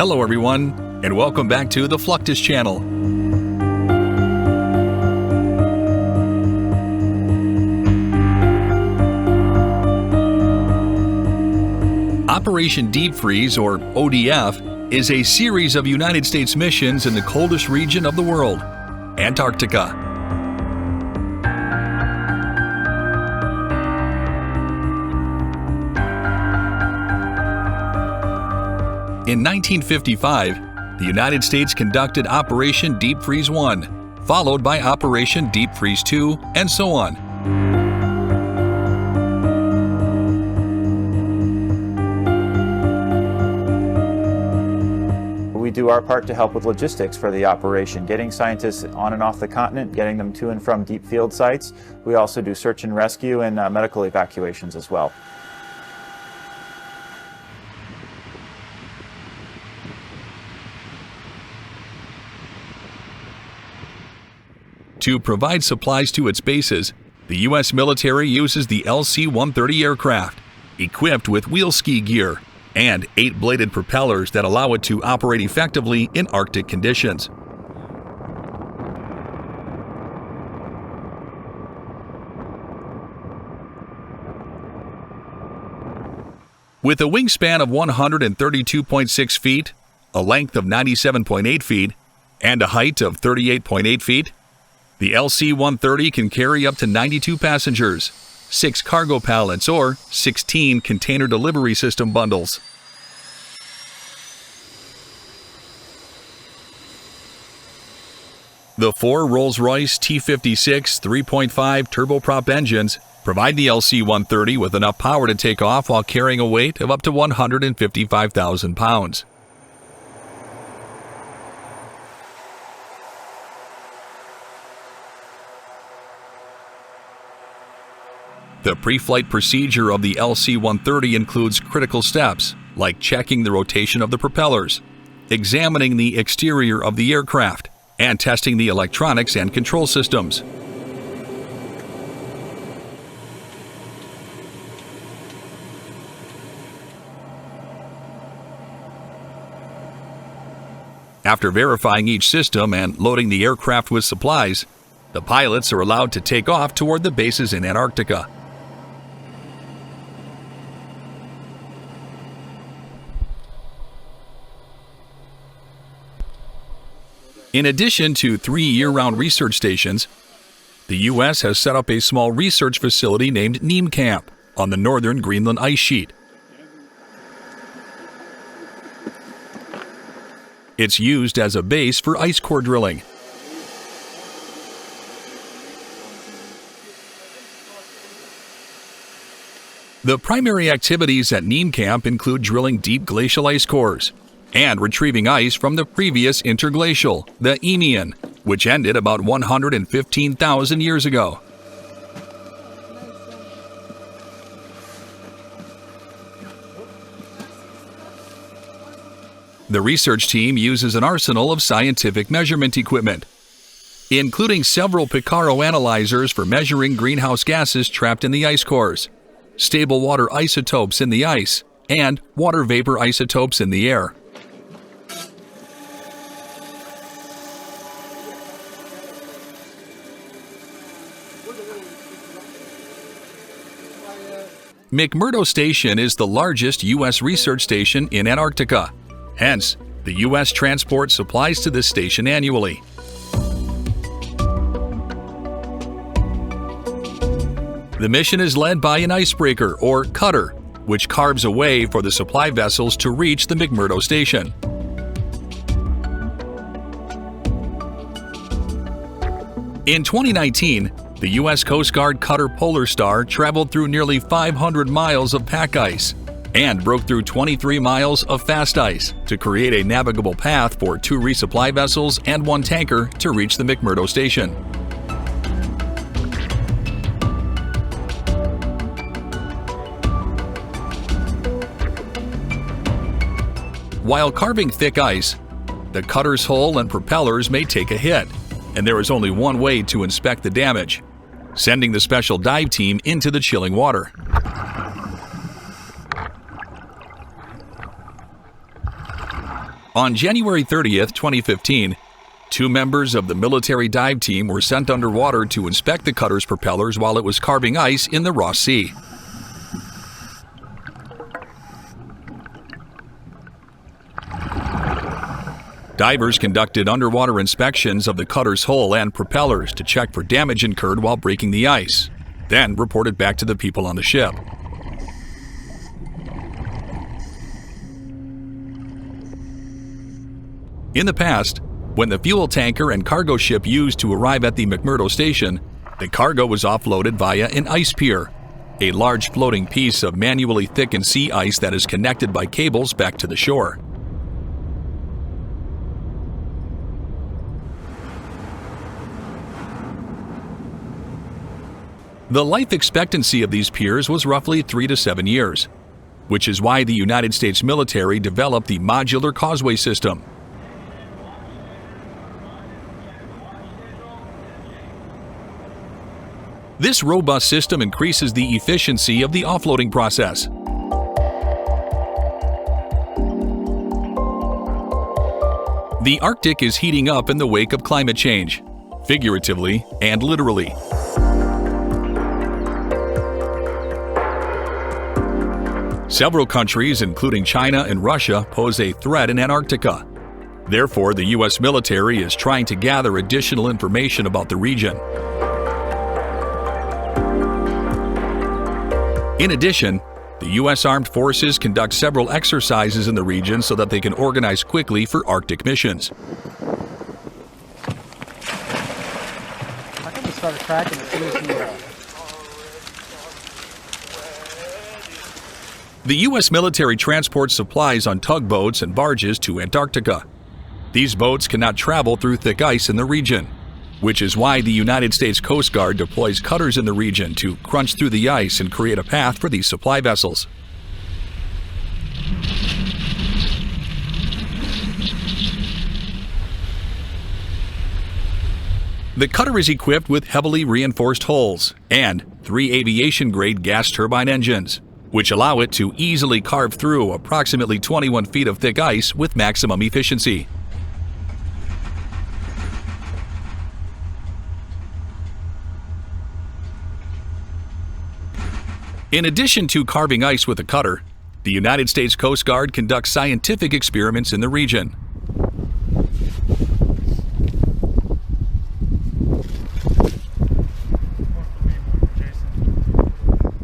Hello everyone, and welcome back to the Fluctus channel. Operation Deep Freeze, or ODF, is a series of United States missions in the coldest region of the world, Antarctica. In 1955, the United States conducted Operation Deep Freeze 1, followed by Operation Deep Freeze 2, and so on. We do our part to help with logistics for the operation, getting scientists on and off the continent, getting them to and from deep field sites. We also do search and rescue and medical evacuations as well. To provide supplies to its bases, the U.S. military uses the LC-130 aircraft, equipped with wheel ski gear and 8-bladed propellers that allow it to operate effectively in Arctic conditions. With a wingspan of 132.6 feet, a length of 97.8 feet, and a height of 38.8 feet, the LC-130 can carry up to 92 passengers, 6 cargo pallets, or 16 container delivery system bundles. The 4 Rolls-Royce T56 3.5 turboprop engines provide the LC-130 with enough power to take off while carrying a weight of up to 155,000 pounds. The pre-flight procedure of the LC-130 includes critical steps, like checking the rotation of the propellers, examining the exterior of the aircraft, and testing the electronics and control systems. After verifying each system and loading the aircraft with supplies, the pilots are allowed to take off toward the bases in Antarctica. In addition to 3 year-round research stations, the U.S. has set up a small research facility named NEAM Camp on the northern Greenland ice sheet. It's used as a base for ice core drilling. The primary activities at NEAM Camp include drilling deep glacial ice cores and retrieving ice from the previous interglacial, the Eemian, which ended about 115,000 years ago. The research team uses an arsenal of scientific measurement equipment, including several Picaro analyzers for measuring greenhouse gases trapped in the ice cores, stable water isotopes in the ice, and water vapor isotopes in the air. McMurdo Station is the largest U.S. research station in Antarctica. Hence, the U.S. transports supplies to this station annually. The mission is led by an icebreaker, or cutter, which carves a way for the supply vessels to reach the McMurdo Station. In 2019, the U.S. Coast Guard cutter Polar Star traveled through nearly 500 miles of pack ice and broke through 23 miles of fast ice to create a navigable path for 2 resupply vessels and 1 tanker to reach the McMurdo Station. While carving thick ice, the cutter's hull and propellers may take a hit, and there is only one way to inspect the damage: sending the special dive team into the chilling water. On January 30th, 2015, 2 members of the military dive team were sent underwater to inspect the cutter's propellers while it was carving ice in the Ross Sea. Divers conducted underwater inspections of the cutter's hull and propellers to check for damage incurred while breaking the ice, then reported back to the people on the ship. In the past, when the fuel tanker and cargo ship used to arrive at the McMurdo station, the cargo was offloaded via an ice pier, a large floating piece of manually thickened sea ice that is connected by cables back to the shore. The life expectancy of these piers was roughly 3 to 7 years, which is why the United States military developed the modular causeway system. This robust system increases the efficiency of the offloading process. The Arctic is heating up in the wake of climate change, figuratively and literally. Several countries, including China and Russia, pose a threat in Antarctica. Therefore, the U.S. military is trying to gather additional information about the region. In addition, the U.S. Armed Forces conduct several exercises in the region so that they can organize quickly for Arctic missions. I think it started cracking as soon as you The U.S. military transports supplies on tugboats and barges to Antarctica. These boats cannot travel through thick ice in the region, which is why the United States Coast Guard deploys cutters in the region to crunch through the ice and create a path for these supply vessels. The cutter is equipped with heavily reinforced hulls and 3 aviation-grade gas turbine engines, which allow it to easily carve through approximately 21 feet of thick ice with maximum efficiency. In addition to carving ice with a cutter, the United States Coast Guard conducts scientific experiments in the region.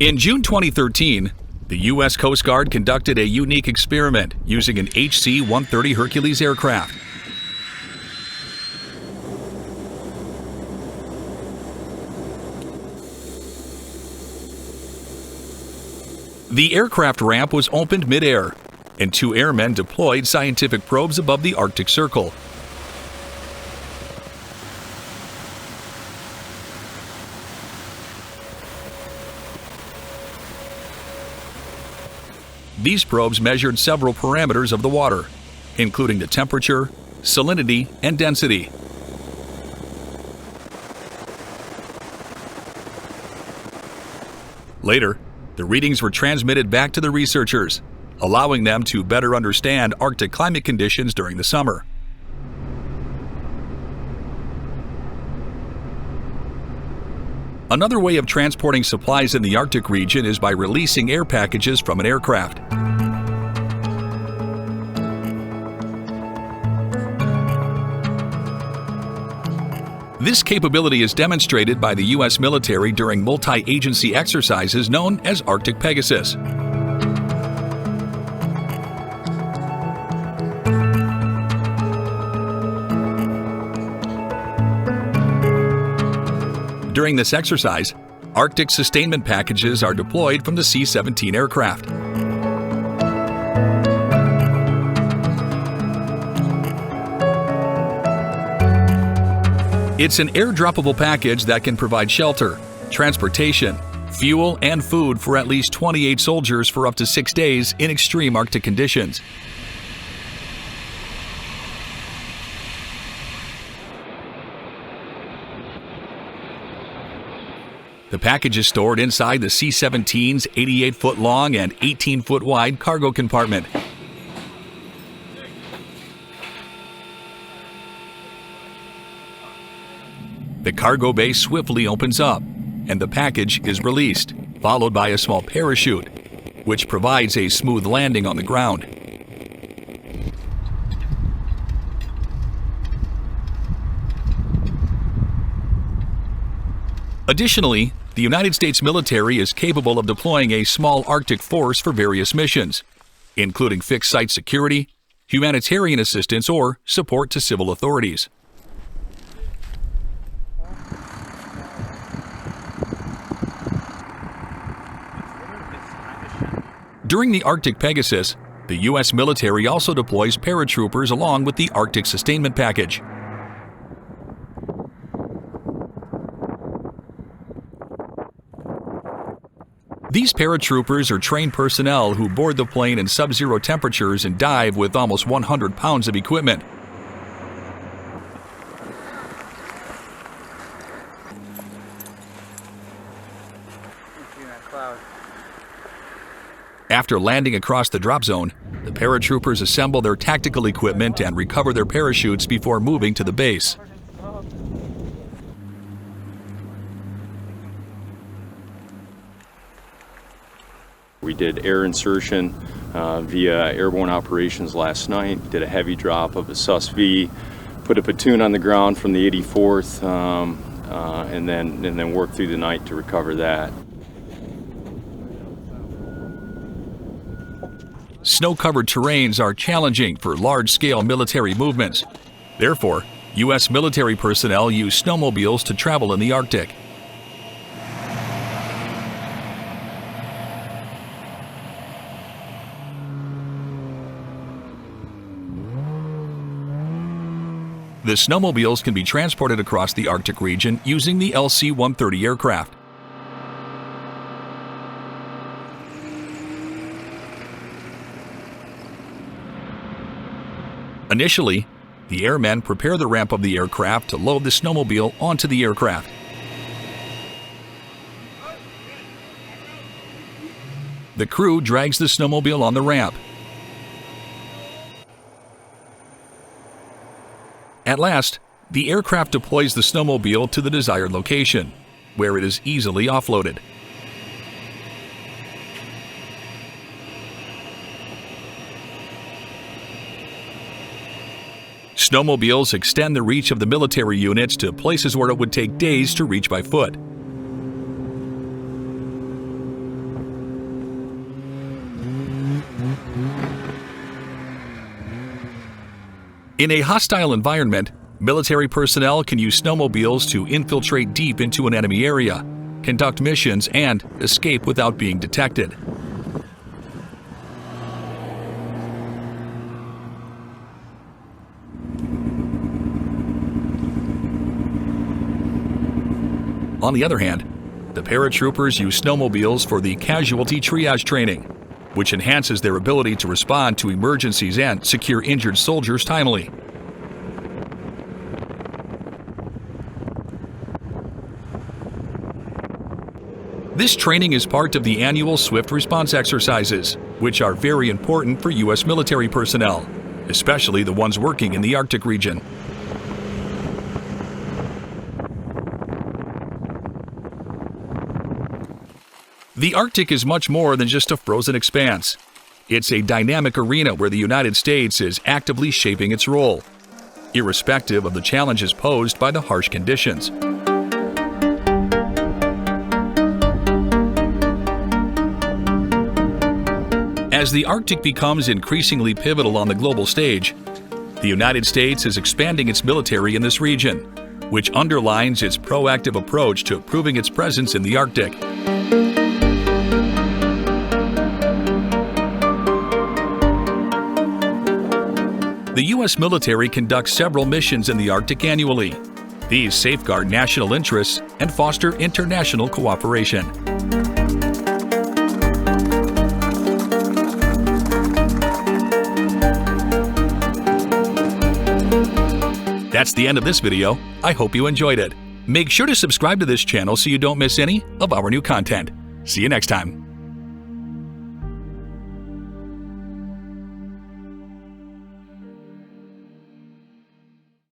In June 2013, the U.S. Coast Guard conducted a unique experiment using an HC-130 Hercules aircraft. The aircraft ramp was opened mid-air, and 2 airmen deployed scientific probes above the Arctic Circle. These probes measured several parameters of the water, including the temperature, salinity, and density. Later, the readings were transmitted back to the researchers, allowing them to better understand Arctic climate conditions during the summer. Another way of transporting supplies in the Arctic region is by releasing air packages from an aircraft. This capability is demonstrated by the U.S. military during multi-agency exercises known as Arctic Pegasus. During this exercise, Arctic sustainment packages are deployed from the C-17 aircraft. It's an air-droppable package that can provide shelter, transportation, fuel, and food for at least 28 soldiers for up to 6 days in extreme Arctic conditions. The package is stored inside the C-17's 88-foot long and 18-foot wide cargo compartment. The cargo bay swiftly opens up, and the package is released, followed by a small parachute, which provides a smooth landing on the ground. Additionally, the United States military is capable of deploying a small Arctic force for various missions, including fixed site security, humanitarian assistance, or support to civil authorities. During the Arctic Pegasus, the U.S. military also deploys paratroopers along with the Arctic Sustainment Package. These paratroopers are trained personnel who board the plane in sub-zero temperatures and dive with almost 100 pounds of equipment. After landing across the drop zone, the paratroopers assemble their tactical equipment and recover their parachutes before moving to the base. We did air insertion via airborne operations last night, did a heavy drop of a SUS-V, put a platoon on the ground from the 84th, and then worked through the night to recover that. Snow-covered terrains are challenging for large-scale military movements. Therefore, U.S. military personnel use snowmobiles to travel in the Arctic. The snowmobiles can be transported across the Arctic region using the LC-130 aircraft. Initially, the airmen prepare the ramp of the aircraft to load the snowmobile onto the aircraft. The crew drags the snowmobile on the ramp. At last, the aircraft deploys the snowmobile to the desired location, where it is easily offloaded. Snowmobiles extend the reach of the military units to places where it would take days to reach by foot. In a hostile environment, military personnel can use snowmobiles to infiltrate deep into an enemy area, conduct missions, and escape without being detected. On the other hand, the paratroopers use snowmobiles for the casualty triage training, which enhances their ability to respond to emergencies and secure injured soldiers timely. This training is part of the annual Swift Response exercises, which are very important for U.S. military personnel, especially the ones working in the Arctic region. The Arctic is much more than just a frozen expanse. It's a dynamic arena where the United States is actively shaping its role, irrespective of the challenges posed by the harsh conditions. As the Arctic becomes increasingly pivotal on the global stage, the United States is expanding its military in this region, which underlines its proactive approach to proving its presence in the Arctic. The U.S. military conducts several missions in the Arctic annually. These safeguard national interests and foster international cooperation. That's the end of this video. I hope you enjoyed it. Make sure to subscribe to this channel so you don't miss any of our new content. See you next time.